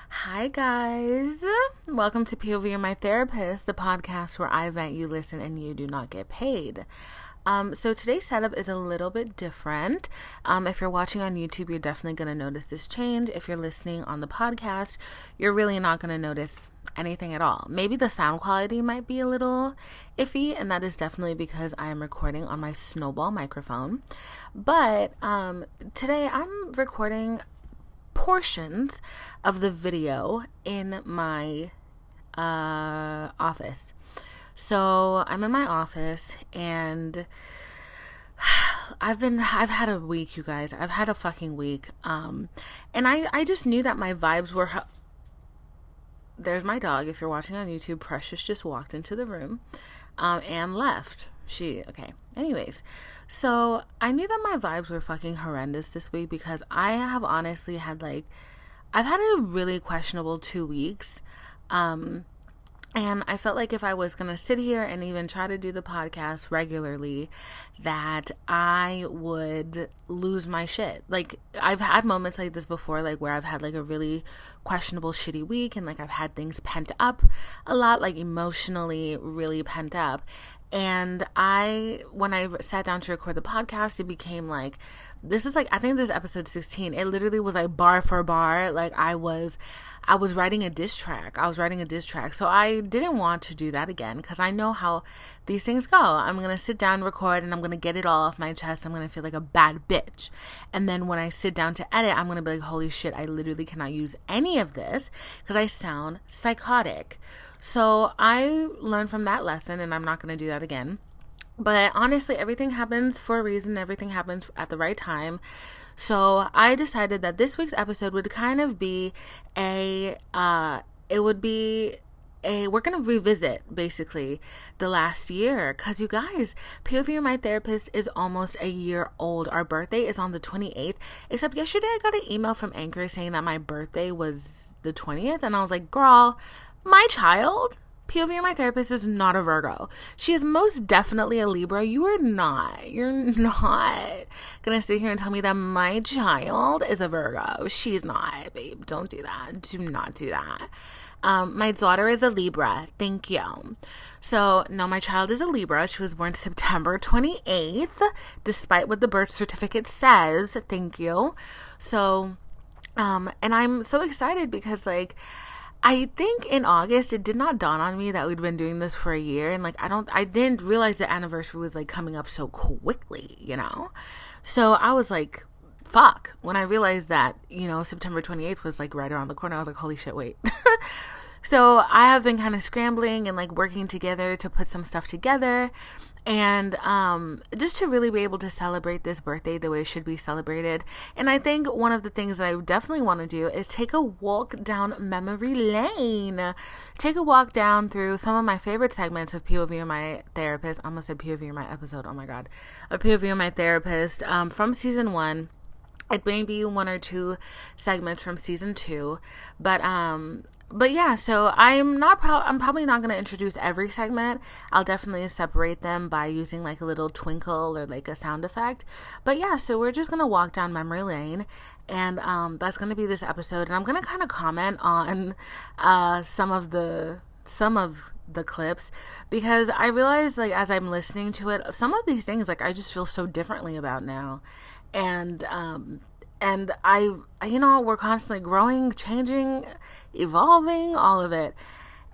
Hi, guys. Welcome to POV You're My Therapist, the podcast where I vent, you listen, and you do not get paid. So today's setup is a little bit different. If you're watching on YouTube, you're definitely going to notice this change. If you're listening on the podcast, you're really not going to notice anything at all. Maybe the sound quality might be a little iffy, and that is definitely because I am recording on my Snowball microphone. But today I'm recording portions of the video in my office. So I'm in my office and I've had a week, you guys. I've had a fucking week. And I just knew that my vibes were there's my dog. If you're watching on YouTube, Precious just walked into the room and left. Okay. Anyways, so I knew that my vibes were fucking horrendous this week because I have honestly had I've had a really questionable 2 weeks. And I felt like if I was going to sit here and even try to do the podcast regularly, that I would lose my shit. I've had moments like this before, where I've had a really questionable, shitty week, and I've had things pent up a lot, emotionally really pent up. And when I sat down to record the podcast, it became I think this is episode 16. It literally was bar for bar. I was writing a diss track. So I didn't want to do that again because I know how these things go. I'm going to sit down, record, and I'm going to get it all off my chest. I'm going to feel like a bad bitch. And then when I sit down to edit, I'm going to be like, holy shit, I literally cannot use any of this because I sound psychotic. So I learned from that lesson, and I'm not going to do that again. But honestly, everything happens for a reason. Everything happens at the right time. So I decided that this week's episode would kind of be we're going to revisit basically the last year. Cause you guys, POV You're My Therapist is almost a year old. Our birthday is on the 28th, except yesterday I got an email from Anchor saying that my birthday was the 20th. And I was like, girl, my child, POV You're My Therapist, is not a Virgo. She is most definitely a Libra. You're not gonna sit here and tell me that my child is a Virgo. She's not, babe. Don't do that. Do not do that. My daughter is a Libra. Thank you. So, no, my child is a Libra. She was born September 28th, despite what the birth certificate says. Thank you. So, and I'm so excited because, I think in August, it did not dawn on me that we'd been doing this for a year. And I didn't realize the anniversary was coming up so quickly, So I was like, fuck. When I realized that, September 28th was right around the corner, I was like, holy shit, wait. So I have been kind of scrambling and working together to put some stuff together. And just to really be able to celebrate this birthday the way it should be celebrated. And I think one of the things that I definitely want to do is take a walk down memory lane. Take a walk down through some of my favorite segments of POV You're My Therapist. I almost said POV You're My Episode. Oh my God. Of POV You're My Therapist from season 1. It may be 1 or 2 segments from season 2. But yeah, so I'm probably not going to introduce every segment. I'll definitely separate them by using a little twinkle or a sound effect. But yeah, so we're just going to walk down memory lane, and that's going to be this episode. And I'm going to kind of comment on some of the clips because I realize as I'm listening to it, some of these things I just feel so differently about now. And we're constantly growing, changing, evolving, all of it.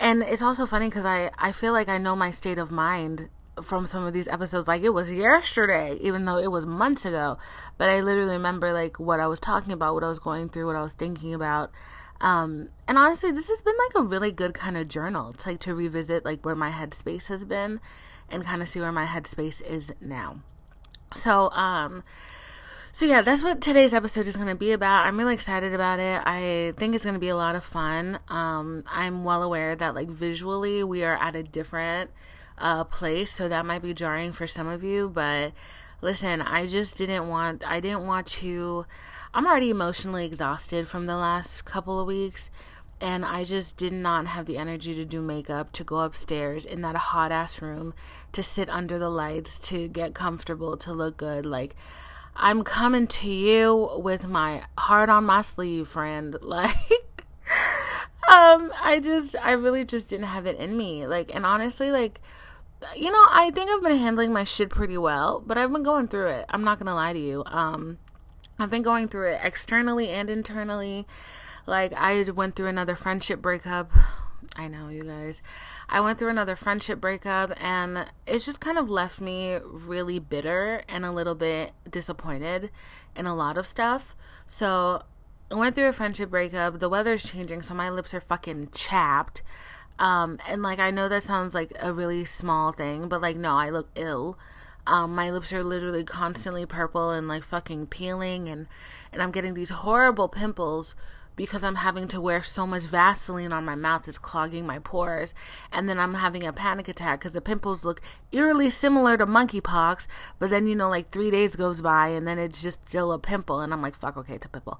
And it's also funny because I feel I know my state of mind from some of these episodes it was yesterday, even though it was months ago. But I literally remember what I was talking about, what I was going through, what I was thinking about. And honestly, this has been a really good kind of journal to revisit where my headspace has been and kind of see where my headspace is now. So yeah, that's what today's episode is going to be about. I'm really excited about it. I think it's going to be a lot of fun. I'm well aware that visually we are at a different place, so that might be jarring for some of you, but listen, I didn't want to, I'm already emotionally exhausted from the last couple of weeks, and I just did not have the energy to do makeup, to go upstairs in that hot ass room, to sit under the lights, to get comfortable, to look good. I'm coming to you with my heart on my sleeve, friend. I really just didn't have it in me. Like, and honestly, like, you know, I think I've been handling my shit pretty well, but I've been going through it. I'm not gonna lie to you. I've been going through it externally and internally. Like, I went through another friendship breakup. I know, you guys. I went through another friendship breakup, and it's just kind of left me really bitter and a little bit disappointed in a lot of stuff. So, I went through a friendship breakup. The weather's changing, so my lips are fucking chapped. And like, I know that sounds like a really small thing, but like, no, I look ill. My lips are literally constantly purple and like fucking peeling, and I'm getting these horrible pimples because I'm having to wear so much Vaseline on my mouth. It's clogging my pores. And then I'm having a panic attack because the pimples look eerily similar to monkeypox. But then, you know, like 3 days goes by and then it's just still a pimple. And I'm like, fuck, okay, it's a pimple.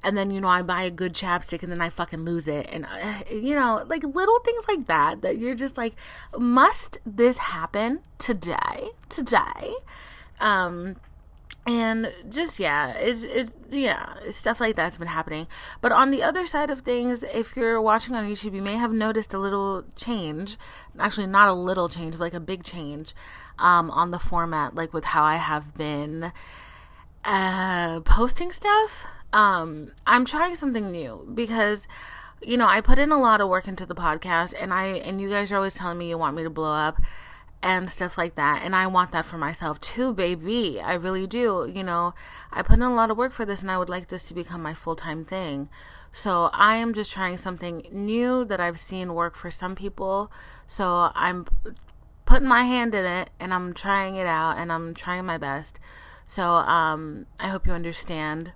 And then, you know, I buy a good chapstick and then I fucking lose it. And, you know, like little things like that you're just like, must this happen today? And just, yeah, it's stuff like that's been happening. But on the other side of things, if you're watching on YouTube, you may have noticed a little change. Actually, not a little change, but like a big change on the format, like with how I have been posting stuff. I'm trying something new because, you know, I put in a lot of work into the podcast, and you guys are always telling me you want me to blow up and stuff like that, and I want that for myself too, baby. I really do. You know, I put in a lot of work for this, and I would like this to become my full-time thing. So I am just trying something new that I've seen work for some people. So I'm putting my hand in it, and I'm trying it out, and I'm trying my best. So I hope you understand.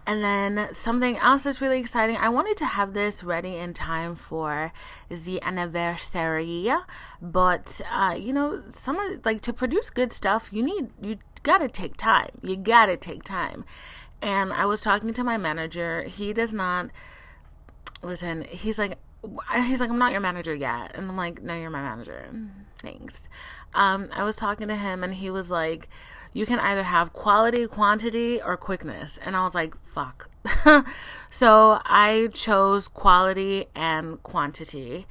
And then something else that's really exciting. I wanted to have this ready in time for the anniversary, but you know, to produce good stuff, you gotta take time. You gotta take time. And I was talking to my manager. He does not listen. He's like, I'm not your manager yet. And I'm like, no, you're my manager. Thanks. I was talking to him, and he was like, you can either have quality, quantity, or quickness. And I was like, fuck. So I chose quality and quantity.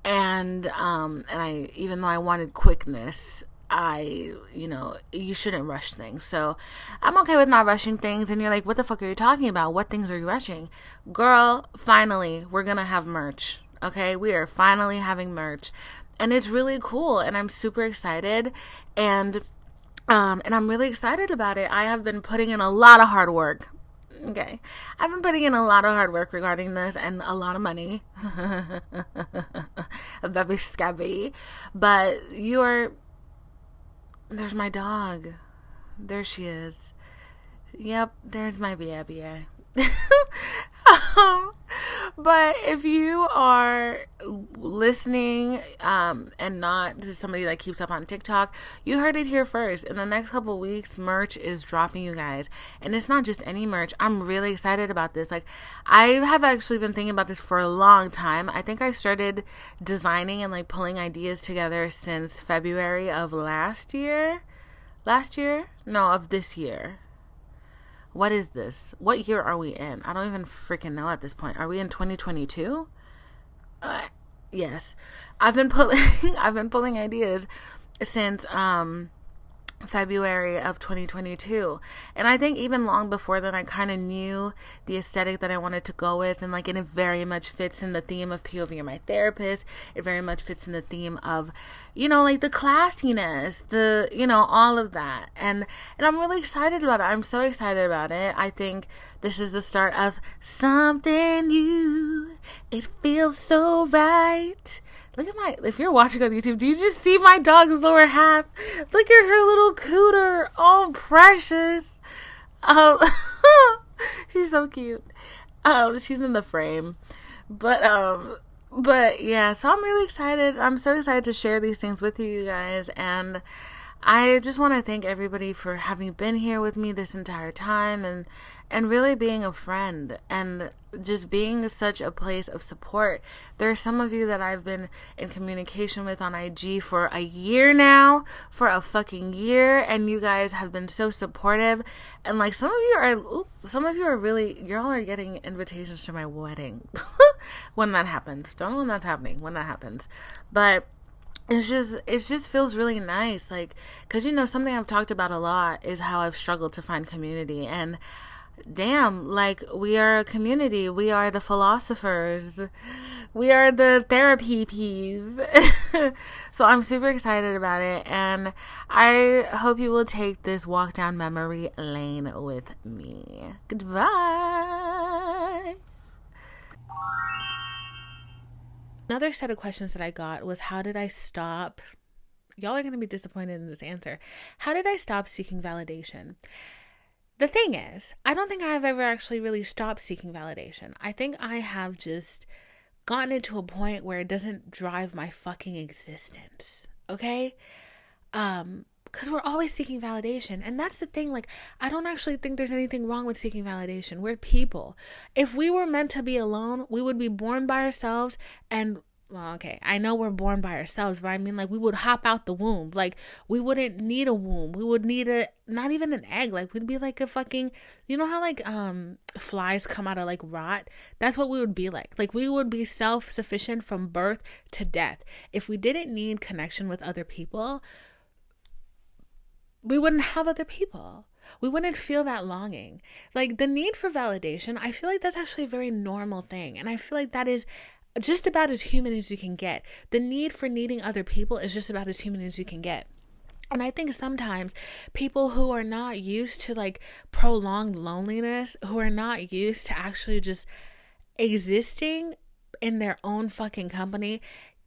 And I, even though I wanted quickness, you shouldn't rush things. So I'm okay with not rushing things. And you're like, what the fuck are you talking about? What things are you rushing? Girl, finally, we're going to have merch. Okay. We are finally having merch, and it's really cool. And I'm super excited. And I'm really excited about it. I have been putting in a lot of hard work. Okay. I've been putting in a lot of hard work regarding this, and a lot of money. Very scabby. But there's my dog. There she is. Yep, there's my baby. But if you are listening and not just somebody that keeps up on TikTok, you heard it here first. In the next couple weeks, merch is dropping, you guys. And it's not just any merch. I'm really excited about this. Like, I have actually been thinking about this for a long time. I think I started designing and like pulling ideas together since February of last year. No, of this year. What is this? What year are we in? I don't even freaking know at this point. Are we in 2022? Yes. I've been pulling ideas since February of 2022. And I think even long before then, I kind of knew the aesthetic that I wanted to go with. And like, and it very much fits in the theme of POV You're My Therapist. It very much fits in the theme of, you know, like the classiness, all of that. And I'm really excited about it. I'm so excited about it. I think this is the start of something new. It feels so right. Look at if you're watching on YouTube, do you just see my dog's lower half? Look at her little cooter, all precious. She's so cute. She's in the frame. But yeah, so I'm really excited. I'm so excited to share these things with you guys. And I just want to thank everybody for having been here with me this entire time, and really being a friend and just being such a place of support. There are some of you that I've been in communication with on IG for a year now, for a fucking year, and you guys have been so supportive. And like some of you are really, y'all are getting invitations to my wedding when that happens. Don't know when that's happening, when that happens, but it just feels really nice, like, because something I've talked about a lot is how I've struggled to find community. And damn, like, we are a community. We are the philosophers, we are the therapy peas. So I'm super excited about it, and I hope you will take this walk down memory lane with me. Goodbye. Another set of questions that I got was, how did I stop? Y'all are going to be disappointed in this answer. How did I stop seeking validation? The thing is, I don't think I've ever actually really stopped seeking validation. I think I have just gotten it to a point where it doesn't drive my fucking existence. Okay? Because we're always seeking validation. And that's the thing. Like, I don't actually think there's anything wrong with seeking validation. We're people. If we were meant to be alone, we would be born by ourselves. And, well, okay, I know we're born by ourselves, but I mean, like, we would hop out the womb. Like, we wouldn't need a womb. We would need not even an egg. Like, we'd be like a fucking, you know how, like, flies come out of, like, rot? That's what we would be like. Like, we would be self-sufficient from birth to death. If we didn't need connection with other people, we wouldn't have other people. We wouldn't feel that longing. Like, the need for validation, I feel like that's actually a very normal thing. And I feel like that is just about as human as you can get. The need for needing other people is just about as human as you can get. And I think sometimes people who are not used to, like, prolonged loneliness, who are not used to actually just existing in their own fucking company,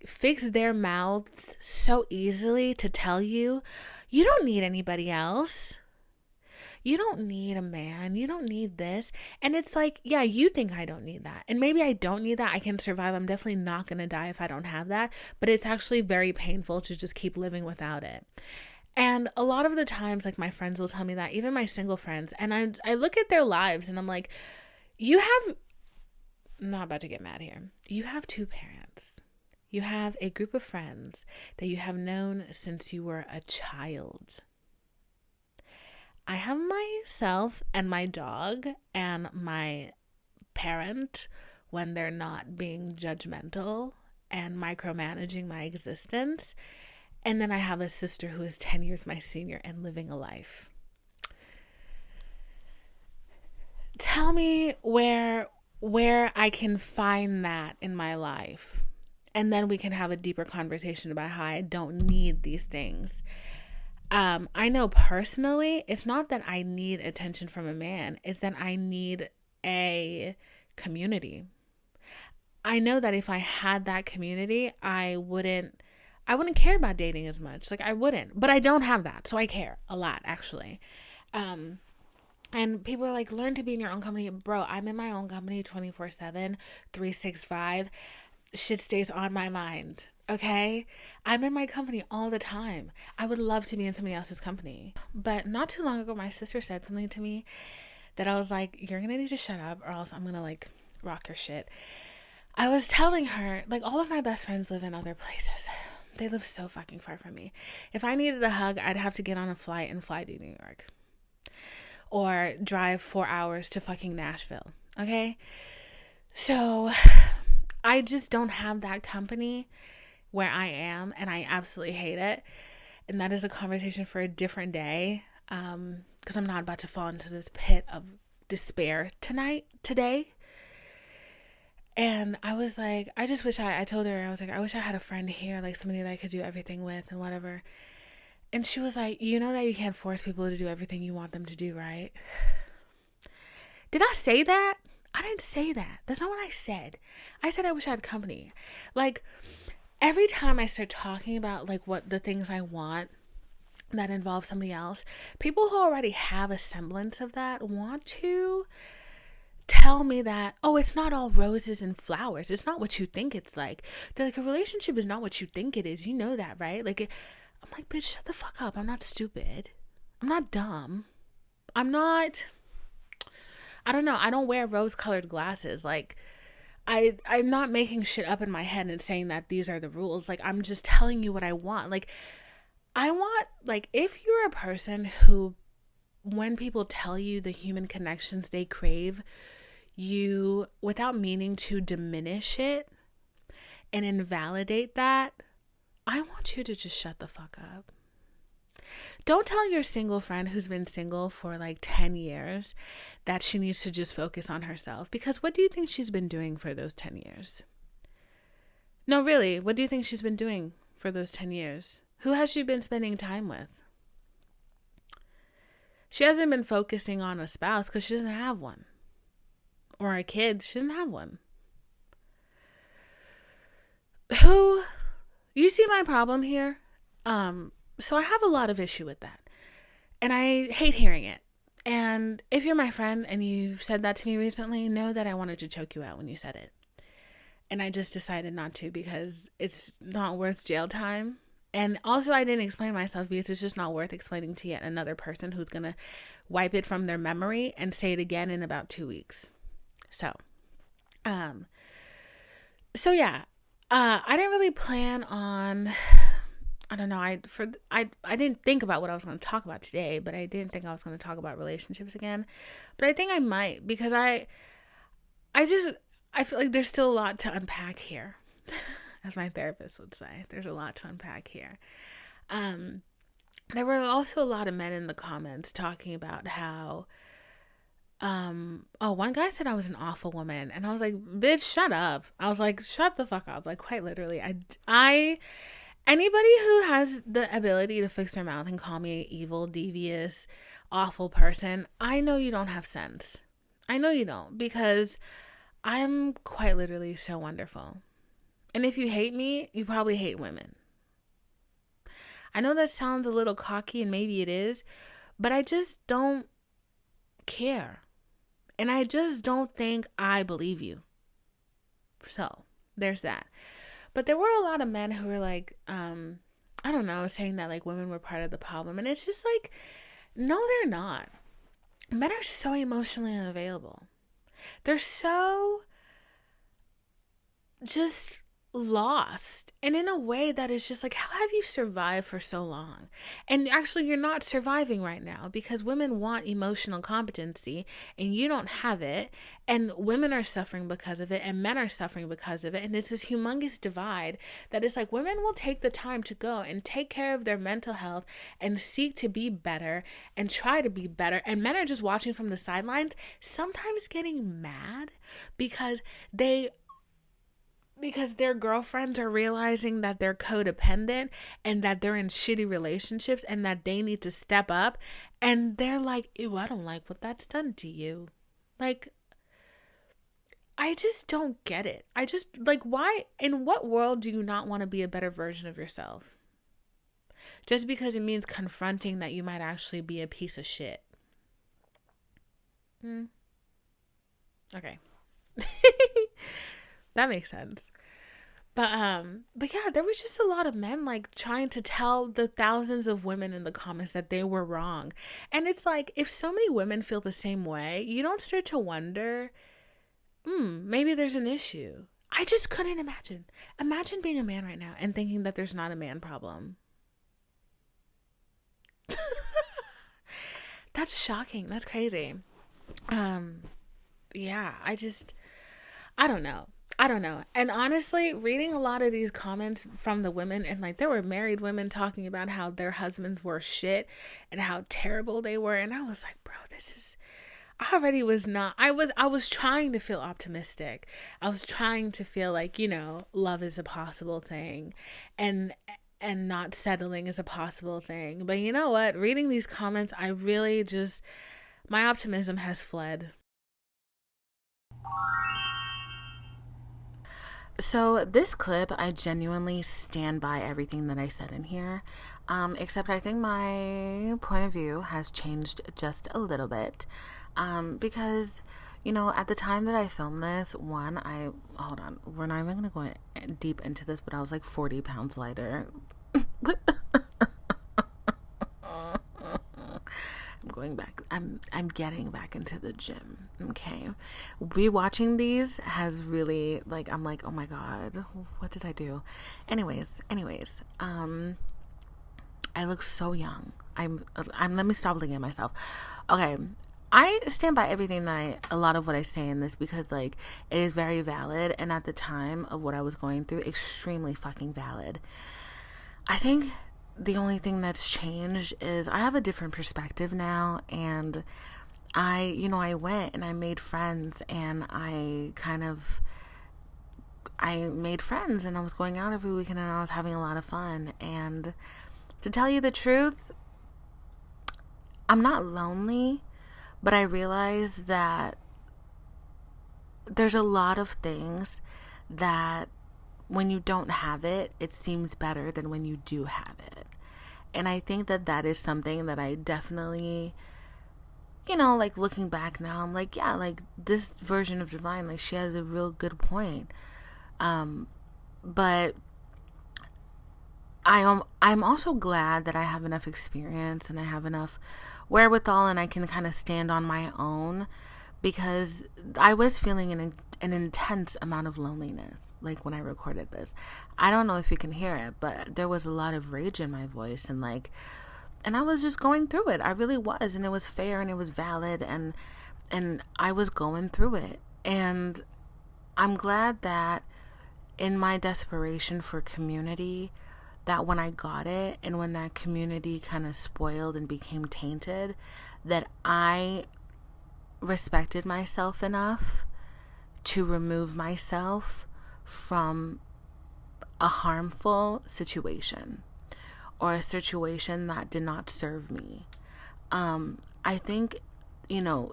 fix their mouths so easily to tell you, you don't need anybody else. You don't need a man. You don't need this. And it's like, yeah, you think I don't need that. And maybe I don't need that. I can survive. I'm definitely not going to die if I don't have that. But it's actually very painful to just keep living without it. And a lot of the times, like, my friends will tell me that, even my single friends. And I look at their lives and I'm like, I'm not about to get mad here. You have 2 parents. You have a group of friends that you have known since you were a child. I have myself and my dog and my parent when they're not being judgmental and micromanaging my existence. And then I have a sister who is 10 years my senior and living a life. Tell me where I can find that in my life. And then we can have a deeper conversation about how I don't need these things. I know personally, it's not that I need attention from a man. It's that I need a community. I know that if I had that community, I wouldn't care about dating as much. Like, I wouldn't. But I don't have that. So I care a lot, actually. And people are like, learn to be in your own company. Bro, I'm in my own company 24/7, 365. Shit stays on my mind. Okay? I'm in my company all the time. I would love to be in somebody else's company. But not too long ago, my sister said something to me that I was like, you're going to need to shut up or else I'm going to, like, rock your shit. I was telling her, like, all of my best friends live in other places. They live so fucking far from me. If I needed a hug, I'd have to get on a flight and fly to New York. Or drive 4 hours to fucking Nashville. Okay? So I just don't have that company where I am, and I absolutely hate it. And that is a conversation for a different day, because I'm not about to fall into this pit of despair today. And I was like, I just wish I told her, I was like, I wish I had a friend here, like somebody that I could do everything with and whatever. And she was like, you know that you can't force people to do everything you want them to do, right? Did I say that? I didn't say that. That's not what I said. I said I wish I had company. Like, every time I start talking about, like, what the things I want that involve somebody else, people who already have a semblance of that want to tell me that, oh, it's not all roses and flowers. It's not what you think it's like. They're like, a relationship is not what you think it is. You know that, right? Like, I'm like, bitch, shut the fuck up. I'm not stupid. I'm not dumb. I'm not, I don't know. I don't wear rose-colored glasses. Like, I'm not making shit up in my head and saying that these are the rules. Like, I'm just telling you what I want. Like, I want, like, if you're a person who, when people tell you the human connections they crave, you, without meaning to diminish it and invalidate that, I want you to just shut the fuck up. Don't tell your single friend who's been single for like 10 years that she needs to just focus on herself. Because what do you think she's been doing for those 10 years? No, really, what do you think she's been doing for those 10 years? Who has she been spending time with? She hasn't been focusing on a spouse because she doesn't have one. Or a kid, she doesn't have one. You see my problem here? So I have a lot of issue with that. And I hate hearing it. And if you're my friend and you've said that to me recently, know that I wanted to choke you out when you said it. And I just decided not to because it's not worth jail time. And also I didn't explain myself because it's just not worth explaining to yet another person who's going to wipe it from their memory and say it again in about 2 weeks. So yeah, I didn't really plan on, I don't know, I didn't think about what I was going to talk about today, but I didn't think I was going to talk about relationships again. But I think I might, because I feel like there's still a lot to unpack here. As my therapist would say, there's a lot to unpack here. There were also a lot of men in the comments talking about how, one guy said I was an awful woman, and I was like, bitch, shut up. I was like, shut the fuck up. Like, quite literally, anybody who has the ability to fix their mouth and call me an evil, devious, awful person, I know you don't have sense. I know you don't, because I'm quite literally so wonderful. And if you hate me, you probably hate women. I know that sounds a little cocky, and maybe it is, but I just don't care. And I just don't think I believe you. So, there's that. But there were a lot of men who were like, I don't know, saying that like women were part of the problem. And it's just like, no, they're not. Men are so emotionally unavailable. They're so just lost, and in a way that is just like, how have you survived for so long? And actually, you're not surviving right now, because women want emotional competency and you don't have it, and women are suffering because of it, and men are suffering because of it, and it's this humongous divide that is like, women will take the time to go and take care of their mental health and seek to be better and try to be better, and men are just watching from the sidelines, sometimes getting mad because their girlfriends are realizing that they're codependent and that they're in shitty relationships and that they need to step up. And they're like, ew, I don't like what that's done to you. Like, I just don't get it. I just, like, why, in what world do you not want to be a better version of yourself? Just because it means confronting that you might actually be a piece of shit. Okay. That makes sense. But yeah, there was just a lot of men like trying to tell the thousands of women in the comments that they were wrong. And it's like, if so many women feel the same way, you don't start to wonder, maybe there's an issue. I just couldn't imagine. Imagine being a man right now and thinking that there's not a man problem. That's shocking. That's crazy. Yeah, I don't know. And honestly, reading a lot of these comments from the women, and like there were married women talking about how their husbands were shit and how terrible they were. And I was like, bro, I was trying to feel optimistic. I was trying to feel like, love is a possible thing and not settling is a possible thing. But you know what? Reading these comments, I really just, my optimism has fled. So this clip, I genuinely stand by everything that I said in here, except I think my point of view has changed just a little bit, because, at the time that I filmed this, hold on, we're not even going to go deep into this, but I was like 40 pounds lighter. I'm getting back into the gym. Okay. Rewatching these has really, like, I'm like, oh my God, what did I do? Anyways, I look so young. Let me stop looking at myself. Okay. I stand by everything a lot of what I say in this, because, like, it is very valid. And at the time of what I was going through, extremely fucking valid. I think the only thing that's changed is I have a different perspective now, and I went and I made friends, and I made friends, and I was going out every weekend, and I was having a lot of fun. And to tell you the truth, I'm not lonely, but I realize that there's a lot of things that when you don't have it, it seems better than when you do have it. And I think that is something that I definitely, like, looking back now, I'm like, yeah, like, this version of Divine, like, she has a real good point. But I'm also glad that I have enough experience and I have enough wherewithal, and I can kind of stand on my own, because I was feeling an intense amount of loneliness, like, when I recorded this. I don't know if you can hear it, but there was a lot of rage in my voice, and I was just going through it. I really was, and it was fair, and it was valid, and I was going through it. And I'm glad that in my desperation for community, that when I got it, and when that community kind of spoiled and became tainted, that I respected myself enough to remove myself from a harmful situation, or a situation that did not serve me. I think,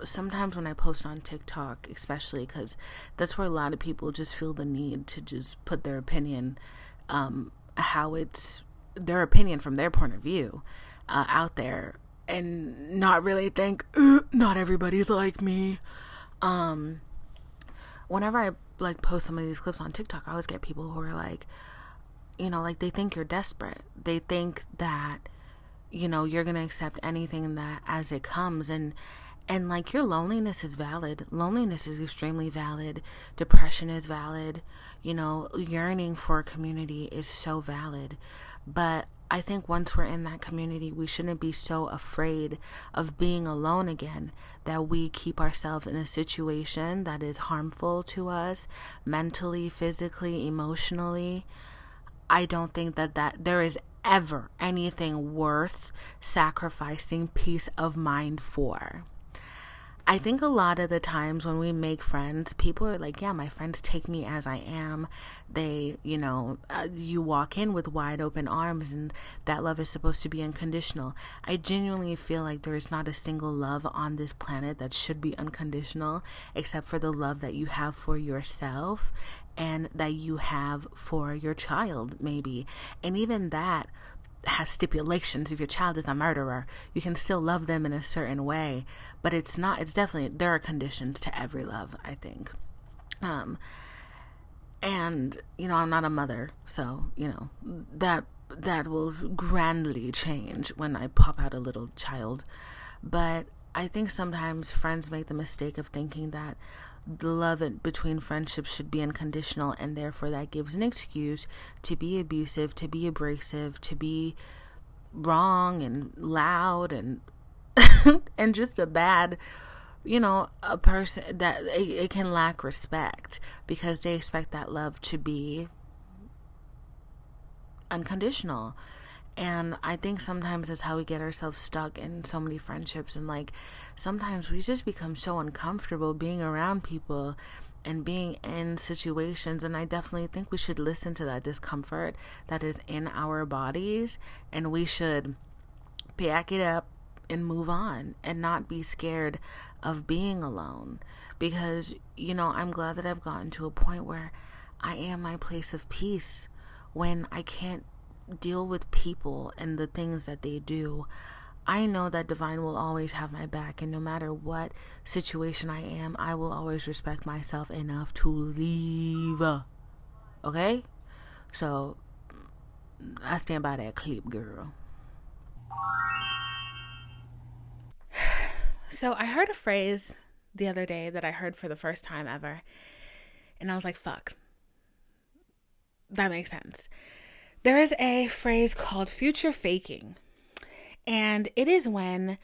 sometimes when I post on TikTok, especially because that's where a lot of people just feel the need to just put their opinion, how it's their opinion from their point of view, out there, and not really think, not everybody's like me. Whenever I, like, post some of these clips on TikTok, I always get people who are like, like, they think you're desperate. They think that, you're going to accept anything that as it comes. And like, your loneliness is valid. Loneliness is extremely valid. Depression is valid. Yearning for a community is so valid. But I think once we're in that community, we shouldn't be so afraid of being alone again that we keep ourselves in a situation that is harmful to us mentally, physically, emotionally. I don't think that there is ever anything worth sacrificing peace of mind for. I think a lot of the times when we make friends, people are like, yeah, my friends take me as I am. They, you walk in with wide open arms, and that love is supposed to be unconditional. I genuinely feel like there is not a single love on this planet that should be unconditional, except for the love that you have for yourself and that you have for your child, maybe. And even that has stipulations. If your child is a murderer, you can still love them in a certain way, but it's definitely, there are conditions to every love, I think. And I'm not a mother, so that will grandly change when I pop out a little child. But I think sometimes friends make the mistake of thinking that the love between friendships should be unconditional, and therefore that gives an excuse to be abusive, to be abrasive, to be wrong and loud and and just a bad, a person that it can lack respect, because they expect that love to be unconditional. And I think sometimes that's how we get ourselves stuck in so many friendships. And, like, sometimes we just become so uncomfortable being around people and being in situations. And I definitely think we should listen to that discomfort that is in our bodies, and we should pack it up and move on and not be scared of being alone. Because, I'm glad that I've gotten to a point where I am my place of peace when I can't deal with people and the things that they do. I know that Divine will always have my back, and no matter what situation I am, I will always respect myself enough to leave. Okay? So I stand by that clip, girl. So I heard a phrase the other day that I heard for the first time ever. And I was like, fuck, that makes sense. There is a phrase called future faking. And it is when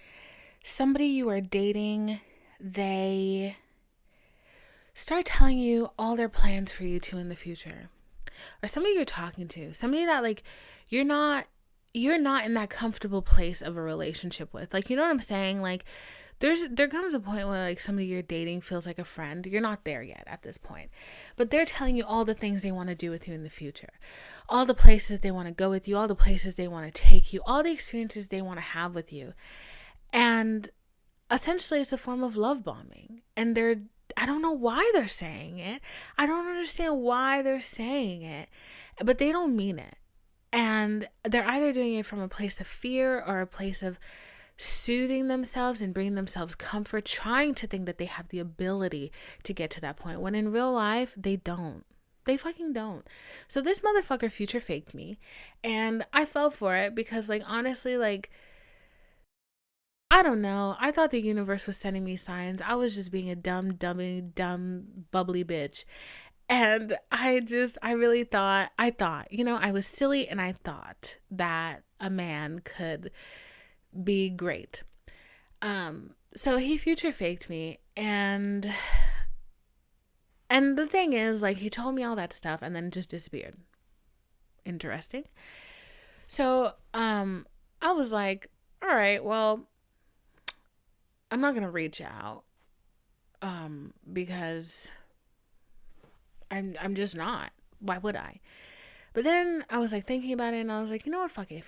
somebody you are dating, they start telling you all their plans for you two in the future. Or somebody you're talking to, somebody that like you're not in that comfortable place of a relationship with. Like, you know what I'm saying? Like there comes a point where like somebody you're dating feels like a friend. You're not there yet at this point. But they're telling you all the things they want to do with you in the future. All the places they want to go with you, all the places they want to take you, all the experiences they want to have with you. And essentially it's a form of love bombing. And I don't know why they're saying it. I don't understand why they're saying it. But they don't mean it. And they're either doing it from a place of fear or a place of soothing themselves and bringing themselves comfort, trying to think that they have the ability to get to that point, when in real life, they don't. They fucking don't. So this motherfucker future faked me. And I fell for it because, like, honestly, like, I don't know. I thought the universe was sending me signs. I was just being a dumb, bubbly bitch. And I really thought, I was silly and I thought that a man could be great. So he future faked me, and the thing is, like, he told me all that stuff and then just disappeared. Interesting. So I was like, all right, well, I'm not gonna reach out because I'm just not. Why would I? But then I was like thinking about it, and I was like, you know what, fuck it.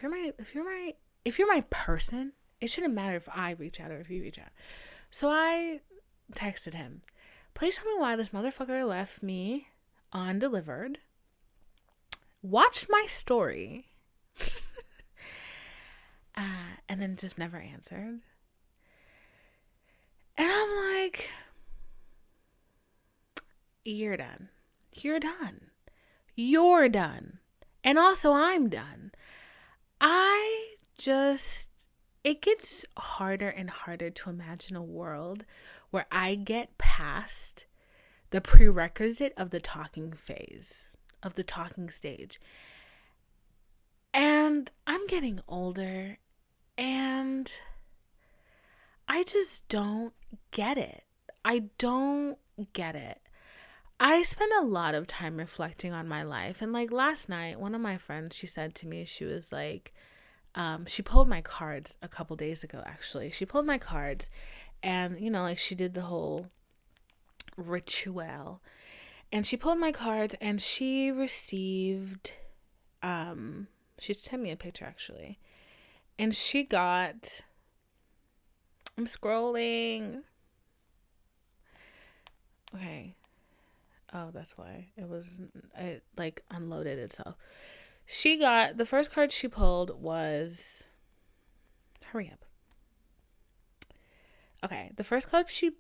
If you're my person, it shouldn't matter if I reach out or if you reach out. So I texted him, please tell me why this motherfucker left me undelivered, watched my story, and then just never answered. And I'm like, you're done. You're done. You're done. And also I'm done. It gets harder and harder to imagine a world where I get past the prerequisite of the talking phase, of the talking stage. And I'm getting older, and I just don't get it. I don't get it. I spend a lot of time reflecting on my life. And like last night, one of my friends, she said to me, she was like, she pulled my cards a couple days ago, actually. She pulled my cards and, you know, like she did the whole ritual. And she pulled my cards and she received, she sent me a picture actually. And she got, I'm scrolling. Okay. Oh, that's why it like unloaded itself. She got, the first card she pulled was, hurry up. Okay, the first card she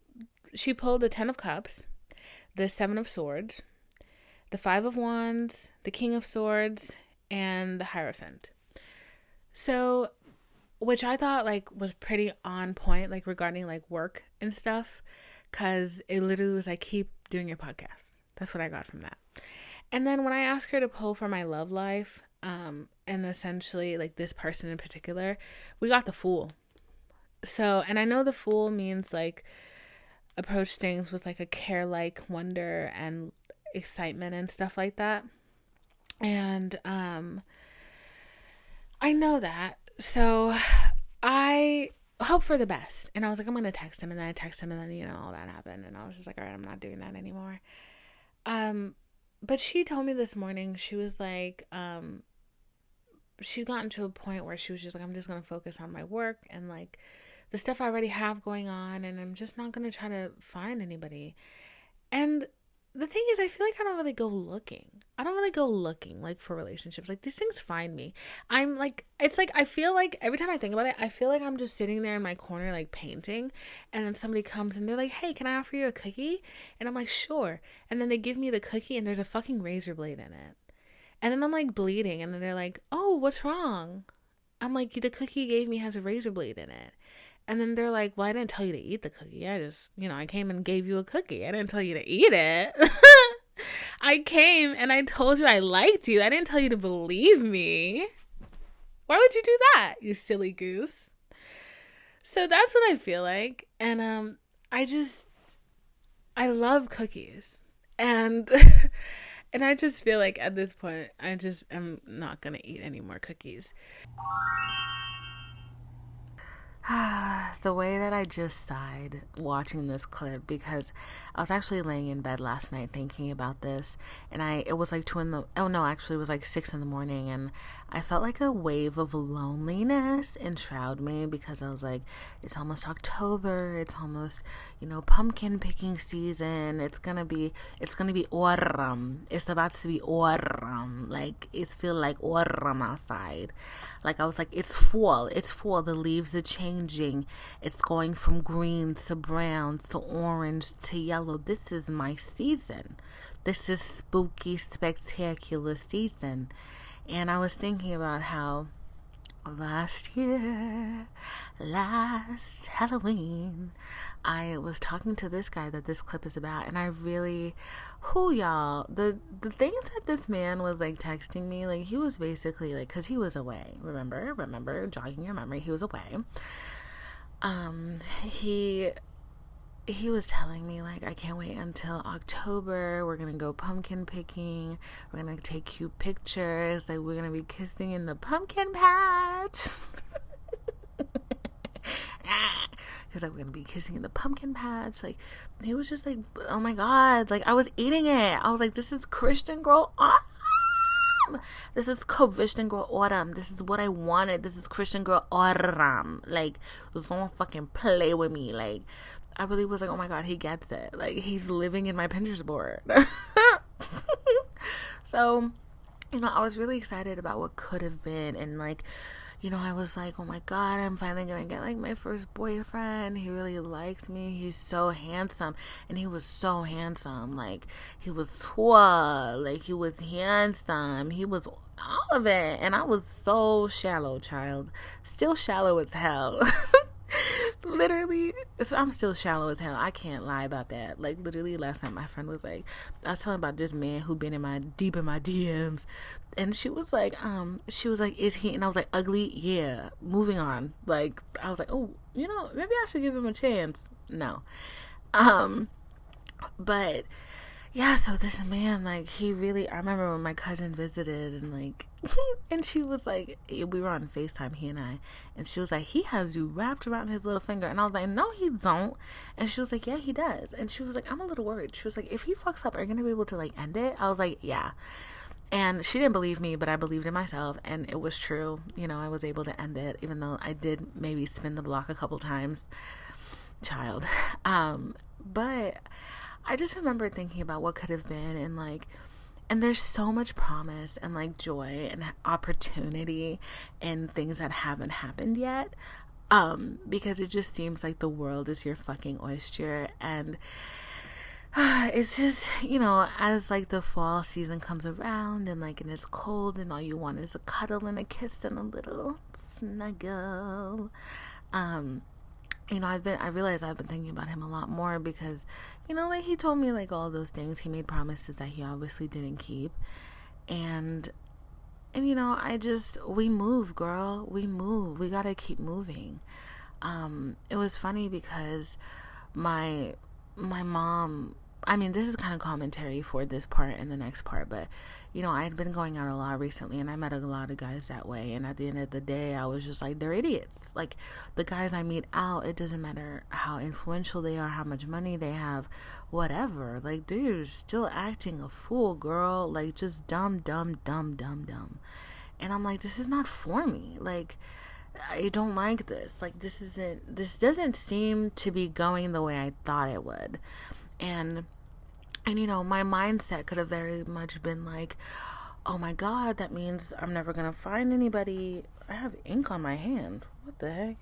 pulled the 10 of Cups, the 7 of Swords, the 5 of Wands, the King of Swords, and the Hierophant. So, which I thought like was pretty on point, like regarding like work and stuff, because it literally was like, keep doing your podcast. That's what I got from that. And then when I asked her to pull for my love life, and essentially like this person in particular, we got the Fool. So, and I know the Fool means like approach things with like a care-like wonder and excitement and stuff like that. And I know that. So I hope for the best. And I was like, I'm going to text him. And then I text him, and then, you know, all that happened. And I was just like, all right, I'm not doing that anymore. But she told me this morning, she was like, she's gotten to a point where she was just like, I'm just going to focus on my work and like the stuff I already have going on. And I'm just not going to try to find anybody. And the thing is, I feel like I don't really go looking like for relationships. Like these things find me. I'm like, it's like, I feel like every time I think about it, I feel like I'm just sitting there in my corner, like painting. And then somebody comes and they're like, hey, can I offer you a cookie? And I'm like, sure. And then they give me the cookie and there's a fucking razor blade in it. And then I'm like bleeding. And then they're like, oh, what's wrong? I'm like, the cookie you gave me has a razor blade in it. And then they're like, well, I didn't tell you to eat the cookie. I just, I came and gave you a cookie. I didn't tell you to eat it. I came and I told you I liked you. I didn't tell you to believe me. Why would you do that, you silly goose? So that's what I feel like. And I love cookies. And and I just feel like at this point, I just am not going to eat any more cookies. The way that I just sighed watching this clip, because I was actually laying in bed last night thinking about this, and it was like it was like 6 a.m, and I felt like a wave of loneliness enshroud me, because I was like, it's almost October, it's almost, pumpkin picking season, it's gonna be autumn, it's about to be autumn, like, it's feel like autumn outside. Like, I was like, it's fall, the leaves are changing, it's going from green to brown to orange to yellow. This is my season. This is spooky, spectacular season. And I was thinking about how last Halloween, I was talking to this guy that this clip is about, and I really, y'all, the things that this man was like texting me, like, he was basically like, because he was away, remember, jogging your memory, he was away. He was telling me, like, I can't wait until October, we're gonna go pumpkin picking, we're gonna take cute pictures, like, we're gonna be kissing in the pumpkin patch. He was like, we're gonna be kissing in the pumpkin patch. Like, he was just like, oh my god, like, I was eating it. I was like, this is Christian girl autumn. This is Christian girl autumn. This is what I wanted. This is Christian girl autumn. Like, don't fucking play with me. Like, I really was like, oh my god, he gets it. Like, he's living in my Pinterest board. So, I was really excited about what could have been, and like, I was like, oh my god, I'm finally gonna get like my first boyfriend. He really likes me. He's so handsome. And he was so handsome. Like, he was tall. Like, he was handsome. He was all of it. And I was so shallow, child. Still shallow as hell. Literally, so I'm still shallow as hell. I can't lie about that. Like, literally last night my friend was like, I was telling about this man who been deep in my DMs, and she was like, is he, and I was like, ugly? Yeah, moving on. Like, I was like, oh, maybe I should give him a chance. No. But yeah, so this man, like, he really, I remember when my cousin visited, and like, and she was like, we were on FaceTime, he and I, and she was like, he has you wrapped around his little finger, and I was like, no, he don't, and she was like, yeah, he does, and she was like, I'm a little worried. She was like, if he fucks up, are you gonna be able to like end it? I was like, yeah. And she didn't believe me, but I believed in myself, and it was true. I was able to end it, even though I did maybe spin the block a couple times, child. But I just remember thinking about what could have been, and like, and there's so much promise and like joy and opportunity and things that haven't happened yet, because it just seems like the world is your fucking oyster, and it's just, as like the fall season comes around, and like, and it's cold, and all you want is a cuddle and a kiss and a little snuggle. I realized I've been thinking about him a lot more, because, like, he told me like all those things. He made promises that he obviously didn't keep. And we move, girl. We move. We gotta keep moving. It was funny because my mom, I mean, this is kind of commentary for this part and the next part, but, I had been going out a lot recently, and I met a lot of guys that way, and at the end of the day, I was just like, they're idiots. Like, the guys I meet out, it doesn't matter how influential they are, how much money they have, whatever. Like, they're still acting a fool, girl. Like, just dumb. And I'm like, this is not for me. Like, I don't like this. Like, this doesn't seem to be going the way I thought it would. And my mindset could have very much been like, oh my god, that means I'm never gonna find anybody. I have ink on my hand. What the heck?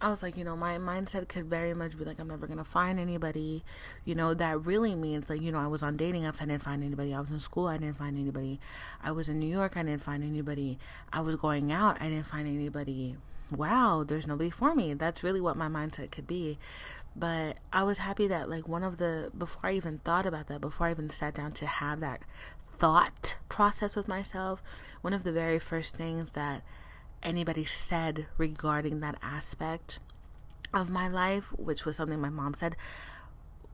I was like, my mindset could very much be like, I'm never going to find anybody, that really means like, I was on dating apps, I didn't find anybody. I was in school, I didn't find anybody. I was in New York, I didn't find anybody. I was going out, I didn't find anybody. Wow, there's nobody for me. That's really what my mindset could be. But I was happy that like before I even thought about that, before I even sat down to have that thought process with myself, one of the very first things that anybody said regarding that aspect of my life, which was something my mom said,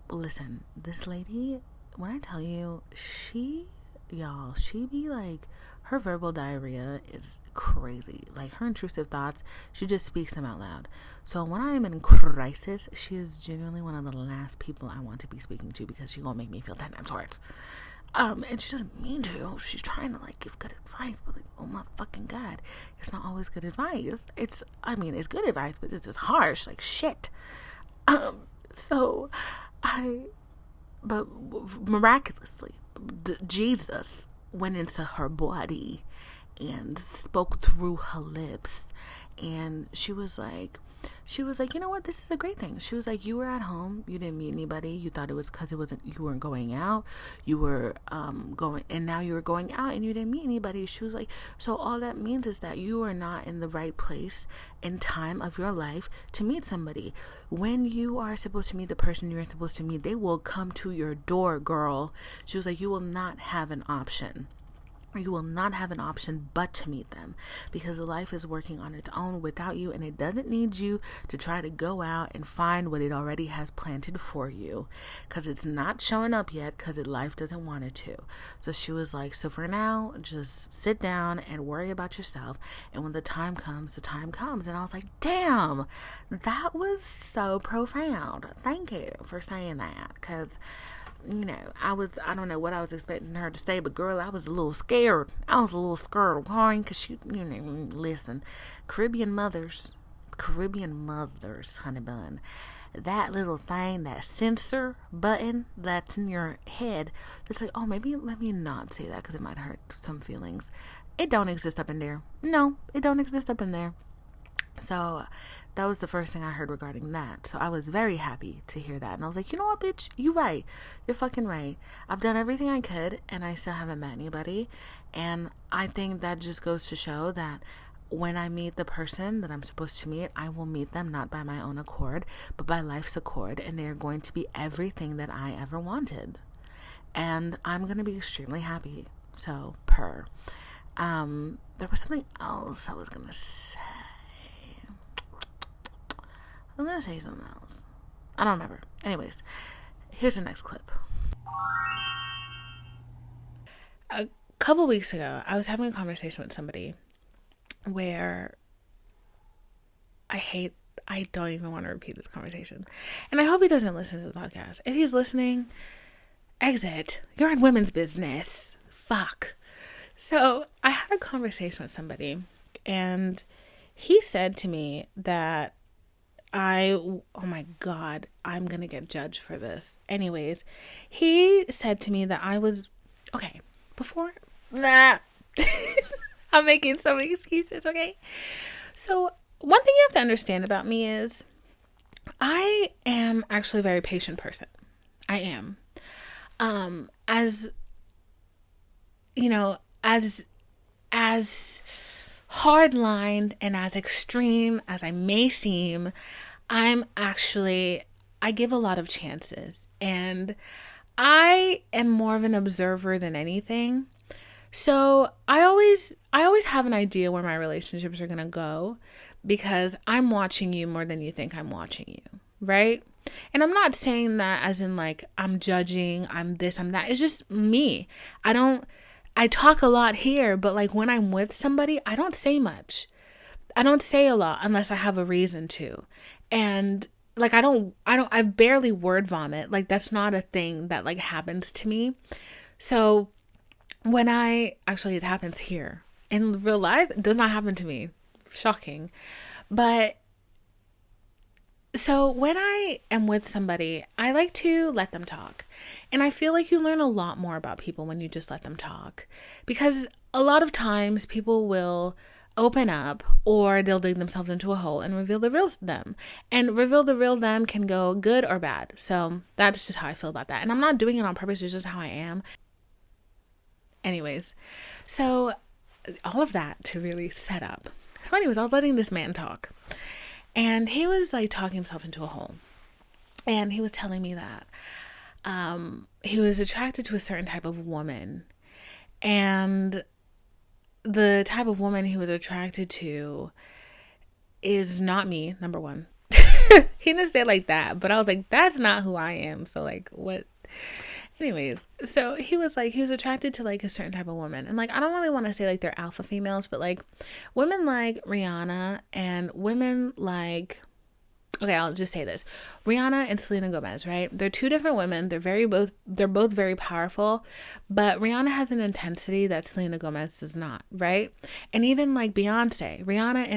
listen, this lady, when I tell you, she be like, her verbal diarrhea is crazy. Like her intrusive thoughts, she just speaks them out loud. So when I am in crisis, she is genuinely one of the last people I want to be speaking to, because she gonna make me feel 10 times worse. And she doesn't mean to. She's trying to like give good advice, but like, oh my fucking God, it's not always good advice. It's good advice, but it's just harsh, like shit. But miraculously, Jesus went into her body and spoke through her lips, and she was like, you know what, this is a great thing. She was like, you were at home, you didn't meet anybody, you thought it was because you weren't going out, you were going, and now you were going out and you didn't meet anybody. She was like, so all that means is that you are not in the right place and time of your life to meet somebody. When you are supposed to meet the person you're supposed to meet, they will come to your door, girl. She was like, you will not have an option. You will not have an option but to meet them, because life is working on its own without you, and it doesn't need you to try to go out and find what it already has planted for you, because it's not showing up yet, because life doesn't want it to. So she was like, so for now, just sit down and worry about yourself, and when the time comes, the time comes. And I was like, damn, that was so profound. Thank you for saying that, because I don't know what I was expecting her to say, but girl, I was a little scared. Okay? Because she, listen, Caribbean mothers, honey bun, that little thing, that censor button that's in your head, it's like, oh, maybe let me not say that because it might hurt some feelings. It don't exist up in there. No, it don't exist up in there. So that was the first thing I heard regarding that. So I was very happy to hear that. And I was like, you know what, bitch? You right. You're fucking right. I've done everything I could, and I still haven't met anybody. And I think that just goes to show that when I meet the person that I'm supposed to meet, I will meet them not by my own accord, but by life's accord. And they are going to be everything that I ever wanted. And I'm going to be extremely happy. So, there was something else I was going to say. I'm going to say something else. I don't remember. Anyways, here's the next clip. A couple weeks ago, I was having a conversation with somebody where I don't even want to repeat this conversation. And I hope he doesn't listen to the podcast. If he's listening, exit. You're in women's business. Fuck. So I had a conversation with somebody, and he said to me that oh my God, I'm going to get judged for this. Anyways, he said to me that I was, okay, I'm making so many excuses, okay? So one thing you have to understand about me is I am actually a very patient person. I am. As hard-lined and as extreme as I may seem, I give a lot of chances, and I am more of an observer than anything. So I always have an idea where my relationships are going to go, because I'm watching you more than you think I'm watching you, right? And I'm not saying that as in like I'm judging, I'm this, I'm that. It's just me. I talk a lot here, but like when I'm with somebody, I don't say much. I don't say a lot unless I have a reason to. And like I barely word vomit. Like that's not a thing that like happens to me. So it happens here. In real life, it does not happen to me. Shocking. But so when I am with somebody, I like to let them talk. And I feel like you learn a lot more about people when you just let them talk. Because a lot of times people will open up, or they'll dig themselves into a hole and reveal the real them. And reveal the real them can go good or bad. So that's just how I feel about that. And I'm not doing it on purpose. It's just how I am. Anyways, so all of that to really set up. So anyways, I was letting this man talk. And he was like talking himself into a hole. And he was telling me that he was attracted to a certain type of woman. And the type of woman he was attracted to is not me, number one. He didn't say it like that, but I was like, that's not who I am. So like, what? Anyways, so he was attracted to like a certain type of woman. And like, I don't really want to say like they're alpha females, but like women like Rihanna and women like, okay, I'll just say this. Rihanna and Selena Gomez, right? They're two different women. They're both very powerful, but Rihanna has an intensity that Selena Gomez does not, right? And even like Rihanna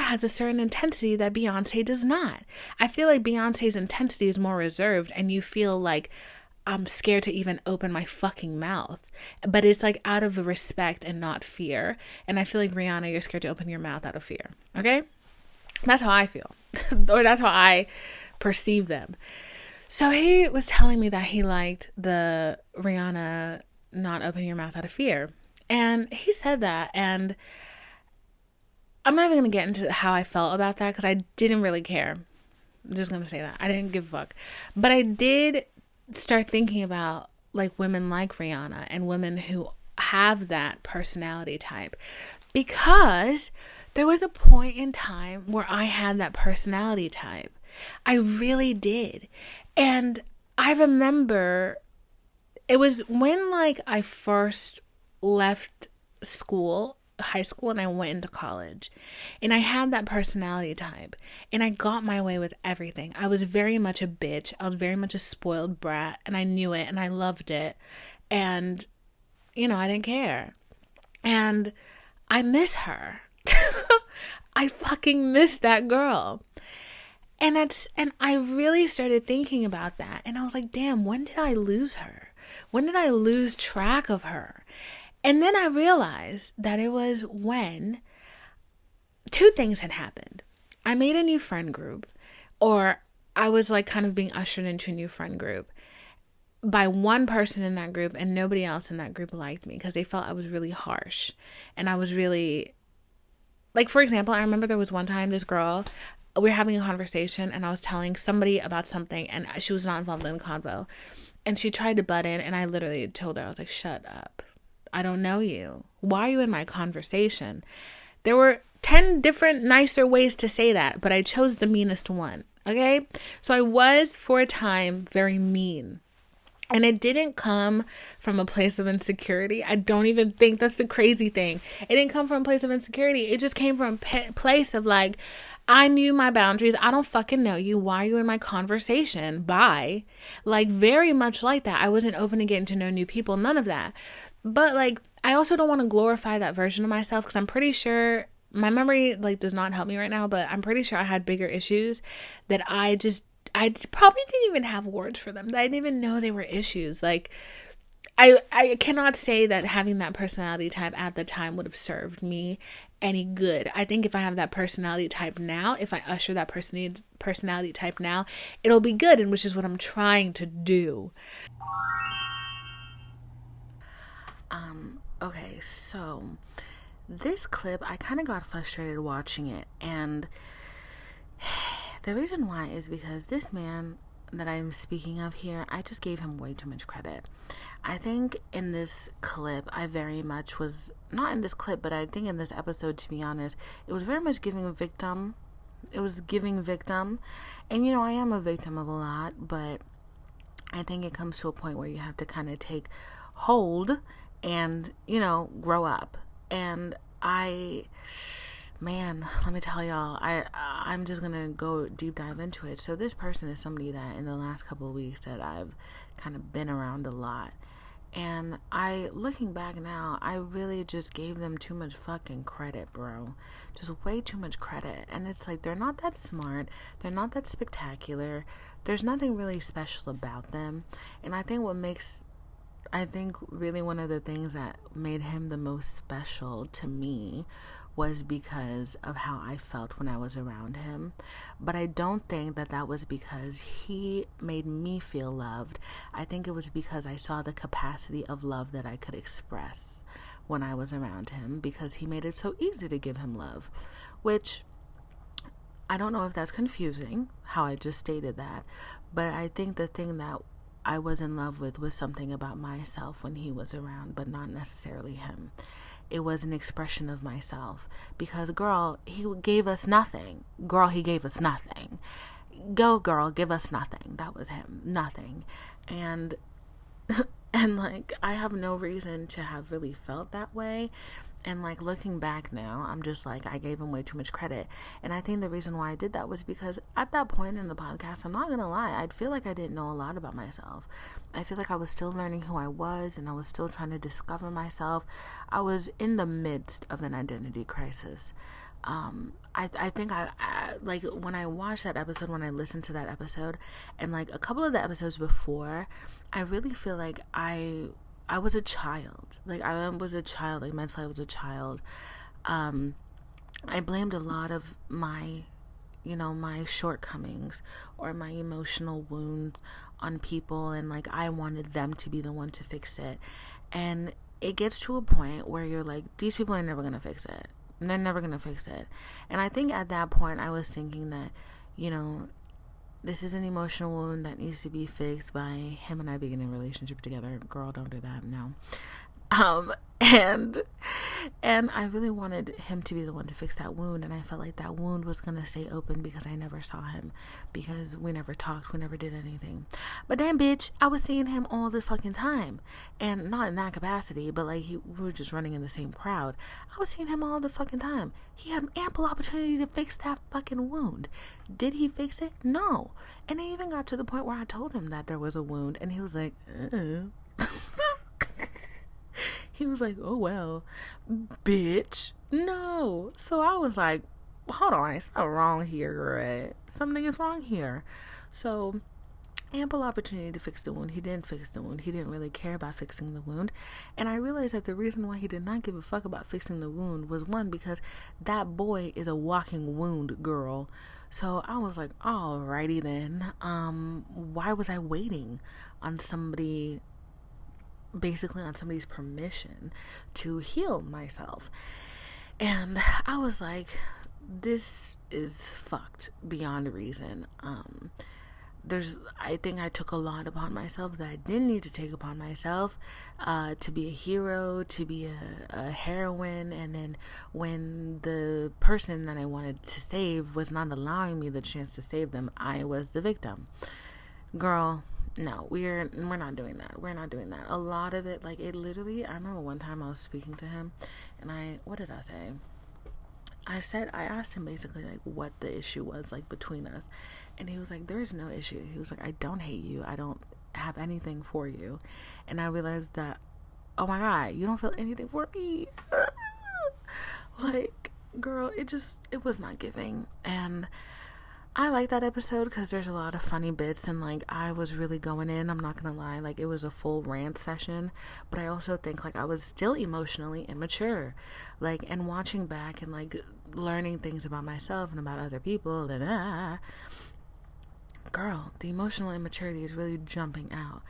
has a certain intensity that Beyonce does not. I feel like Beyonce's intensity is more reserved, and you feel like I'm scared to even open my fucking mouth. But it's like out of respect and not fear. And I feel like Rihanna, you're scared to open your mouth out of fear. Okay? That's how I feel. Or that's how I perceive them. So he was telling me that he liked the Rihanna not opening your mouth out of fear. And he said that, and I'm not even going to get into how I felt about that because I didn't really care. I'm just going to say that. I didn't give a fuck. But I did start thinking about like women like Rihanna and women who have that personality type, because there was a point in time where I had that personality type. I really did. And I remember it was when like I first left high school, and I went into college, and I had that personality type, and I got my way with everything. I was very much a bitch. I was very much a spoiled brat, and I knew it, and I loved it. And, I didn't care. And I miss her. I fucking miss that girl. And I really started thinking about that. And I was like, damn, when did I lose her? When did I lose track of her? And then I realized that it was when two things had happened. I made a new friend group, or I was like kind of being ushered into a new friend group by one person in that group, and nobody else in that group liked me because they felt I was really harsh. And I was really, like, for example, I remember there was one time this girl, we were having a conversation, and I was telling somebody about something, and she was not involved in the convo. And she tried to butt in, and I literally told her, I was like, shut up. I don't know you. Why are you in my conversation? There were 10 different nicer ways to say that, but I chose the meanest one. Okay? So I was, for a time, very mean. And it didn't come from a place of insecurity. I don't even think that's the crazy thing. It didn't come from a place of insecurity. It just came from a place of like, I knew my boundaries. I don't fucking know you. Why are you in my conversation? Bye. Like, very much like that. I wasn't open to getting to know new people. None of that. But like, I also don't want to glorify that version of myself, because I'm pretty sure my memory like does not help me right now, but I'm pretty sure I had bigger issues that I probably didn't even have words for them. I didn't even know they were issues. Like, I cannot say that having that personality type at the time would have served me any good. I think if I have that personality type now, if I usher that personality type now, it'll be good, and which is what I'm trying to do. Okay, so this clip, I kind of got frustrated watching it, and the reason why is because this man that I'm speaking of here, I just gave him way too much credit. I think in this clip, I very much was, not in this clip, but I think in this episode, to be honest, it was very much giving victim. It was giving victim. And, I am a victim of a lot, but I think it comes to a point where you have to kind of take hold and, grow up. And man, let me tell y'all, I'm just gonna go deep dive into it. So this person is somebody that in the last couple of weeks that I've kind of been around a lot. And looking back now, I really just gave them too much fucking credit, bro. Just way too much credit. And it's like, they're not that smart. They're not that spectacular. There's nothing really special about them. And I think what makes I think really one of the things that made him the most special to me was because of how I felt when I was around him. But I don't think that that was because he made me feel loved. I think it was because I saw the capacity of love that I could express when I was around him, because he made it so easy to give him love, which I don't know if that's confusing, how I just stated that, but I think the thing that I was in love with was something about myself when he was around, but not necessarily him. It was an expression of myself, because girl, he gave us nothing. Girl, he gave us nothing. Go girl, give us nothing. That was him. Nothing. And like, I have no reason to have really felt that way. And like, looking back now, I'm just like, I gave him way too much credit. And I think the reason why I did that was because at that point in the podcast, I'm not gonna lie, I'd feel like I didn't know a lot about myself. I feel like I was still learning who I was, and I was still trying to discover myself. I was in the midst of an identity crisis. I think I like, when I watched that episode, when I listened to that episode, and like a couple of the episodes before, I really feel like I was a child. Like, I was a child. Like, mentally, I was a child. I blamed a lot of my, my shortcomings or my emotional wounds on people, and like, I wanted them to be the one to fix it. And it gets to a point where you're like, these people are never gonna fix it. They're never gonna fix it. And I think at that point, I was thinking that, this is an emotional wound that needs to be fixed by him and I being in a relationship together. Girl, don't do that. No. And I really wanted him to be the one to fix that wound, and I felt like that wound was going to stay open because I never saw him, because we never talked, we never did anything. But then, bitch, I was seeing him all the fucking time, and not in that capacity, but like, we were just running in the same crowd. I was seeing him all the fucking time. He had ample opportunity to fix that fucking wound. Did he fix it? No. And it even got to the point where I told him that there was a wound, and he was like, He was like, oh, well, bitch, no. So I was like, hold on, it's not wrong here, girl. Something is wrong here. So, ample opportunity to fix the wound. He didn't fix the wound. He didn't really care about fixing the wound. And I realized that the reason why he did not give a fuck about fixing the wound was, one, because that boy is a walking wound, girl. So I was like, alrighty then. Why was I waiting on somebody, basically on somebody's permission to heal myself? And I was like, this is fucked beyond reason. I think I took a lot upon myself that I didn't need to take upon myself, to be a hero, to be a heroine. And then when the person that I wanted to save was not allowing me the chance to save them, I was the victim. Girl, no, we're not doing that. We're not doing that. A lot of it, like, it literally, I remember one time I was speaking to him, and what did I say? I asked him basically, like, what the issue was, like, between us. And he was like, there is no issue. He was like, I don't hate you. I don't have anything for you. And I realized that, oh my God, you don't feel anything for me. Like, girl, it was not giving. And I like that episode because there's a lot of funny bits, and like, I was really going in, I'm not gonna lie, like, it was a full rant session. But I also think, like, I was still emotionally immature, like, and watching back and like learning things about myself and about other people, and girl, the emotional immaturity is really jumping out.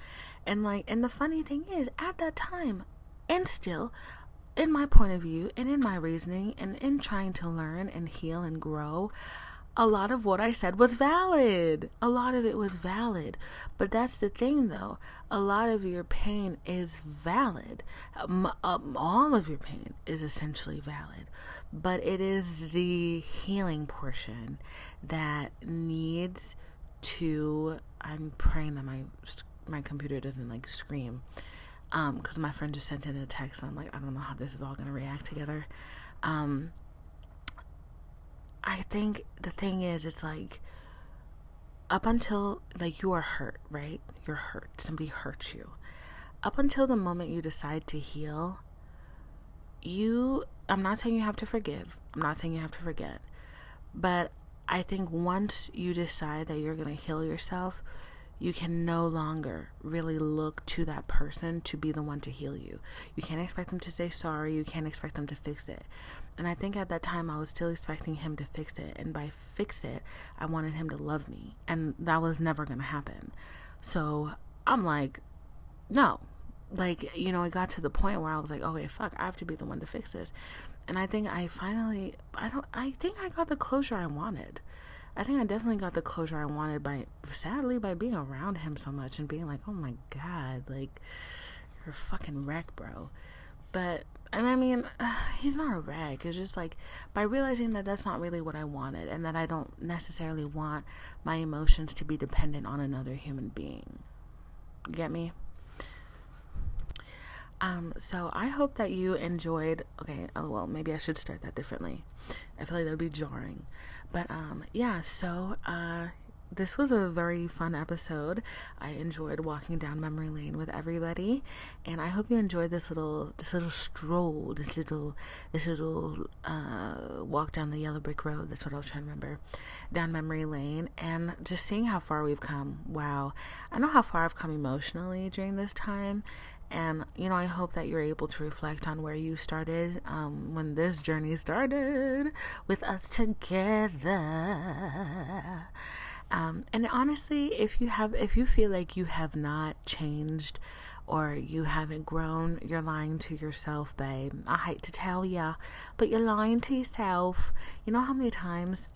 And like, and the funny thing is, at that time, and still, in my point of view and in my reasoning and in trying to learn and heal and grow, a lot of what I said was valid. A lot of it was valid. But that's the thing, though. A lot of your pain is valid. All of your pain is essentially valid. But it is the healing portion that needs to... I'm praying that my computer doesn't, like, scream. Because my friend just sent in a text, and I'm like, I don't know how this is all going to react together. I think the thing is, it's like, up until, like, you are hurt, right? You're hurt. Somebody hurt you. Up until the moment you decide to heal, I'm not saying you have to forgive. I'm not saying you have to forget. But I think once you decide that you're going to heal yourself, you can no longer really look to that person to be the one to heal you. You can't expect them to say sorry. You can't expect them to fix it. And I think at that time I was still expecting him to fix it. And by fix it, I wanted him to love me. And that was never going to happen. So I'm like, no. Like, you know, it got to the point where I was like, okay, fuck, I have to be the one to fix this. And I think I think I got the closure I wanted. I think I definitely got the closure I wanted by being around him so much and being like, oh my God, like, you're a fucking wreck, bro. But, I mean, he's not a wreck. It's just like, by realizing that that's not really what I wanted and that I don't necessarily want my emotions to be dependent on another human being. You get me? So I hope that you enjoyed, okay, well, maybe I should start that differently. I feel like that would be jarring. But, yeah, so, this was a very fun episode. I enjoyed walking down memory lane with everybody, and I hope you enjoyed this little stroll, this little walk down the yellow brick road. That's what I was trying to remember, down memory lane, and just seeing how far we've come. Wow, I know how far I've come emotionally during this time. And, you know, I hope that you're able to reflect on where you started when this journey started with us together. And honestly, if you feel like you have not changed or you haven't grown, you're lying to yourself, babe. I hate to tell ya, but you're lying to yourself. You know how many times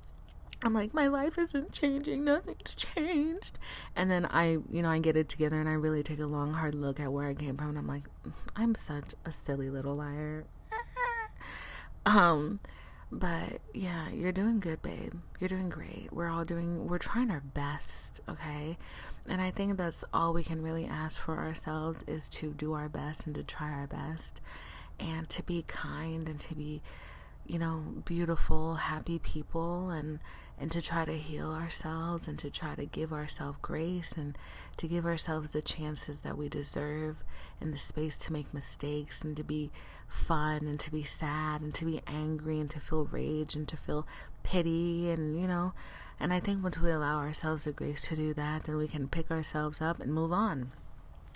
I'm like, my life isn't changing, nothing's changed. And then I get it together and I really take a long, hard look at where I came from. And I'm like, I'm such a silly little liar. But yeah, you're doing good, babe. You're doing great. We're trying our best, okay? And I think that's all we can really ask for ourselves is to do our best and to try our best and to be kind and to be, you know, beautiful, happy people and to try to heal ourselves and to try to give ourselves grace and to give ourselves the chances that we deserve and the space to make mistakes and to be fun and to be sad and to be angry and to feel rage and to feel pity and, you know, and I think once we allow ourselves the grace to do that, then we can pick ourselves up and move on.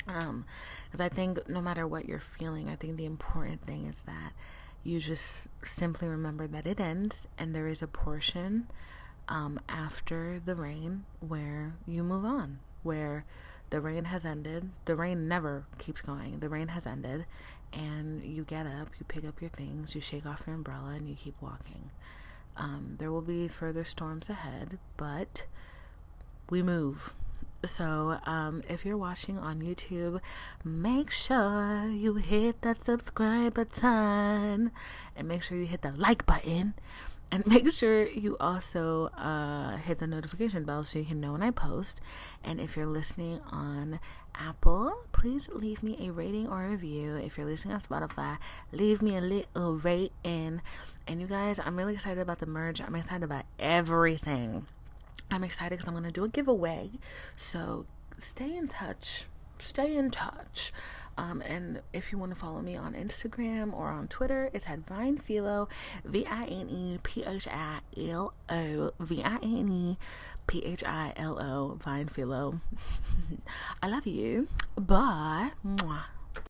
Because I think no matter what you're feeling, I think the important thing is that you just simply remember that it ends and there is a portion after the rain where you move on, where the rain has ended. The rain never keeps going. The rain has ended and you get up, you pick up your things, you shake off your umbrella and you keep walking. There will be further storms ahead, but we move. So if you're watching on YouTube, make sure you hit that subscribe button and make sure you hit the like button and make sure you also hit the notification bell so you can know when I post. And if you're listening on Apple, please leave me a rating or a review. If you're listening on Spotify, leave me a little rating. And you guys, I'm really excited about the merge. I'm excited about everything. I'm excited because I'm going to do a giveaway. So stay in touch. And if you want to follow me on Instagram or on Twitter, it's at VinePhilo, VinePhilo, VinePhilo, VinePhilo. I love you. Bye. Mwah.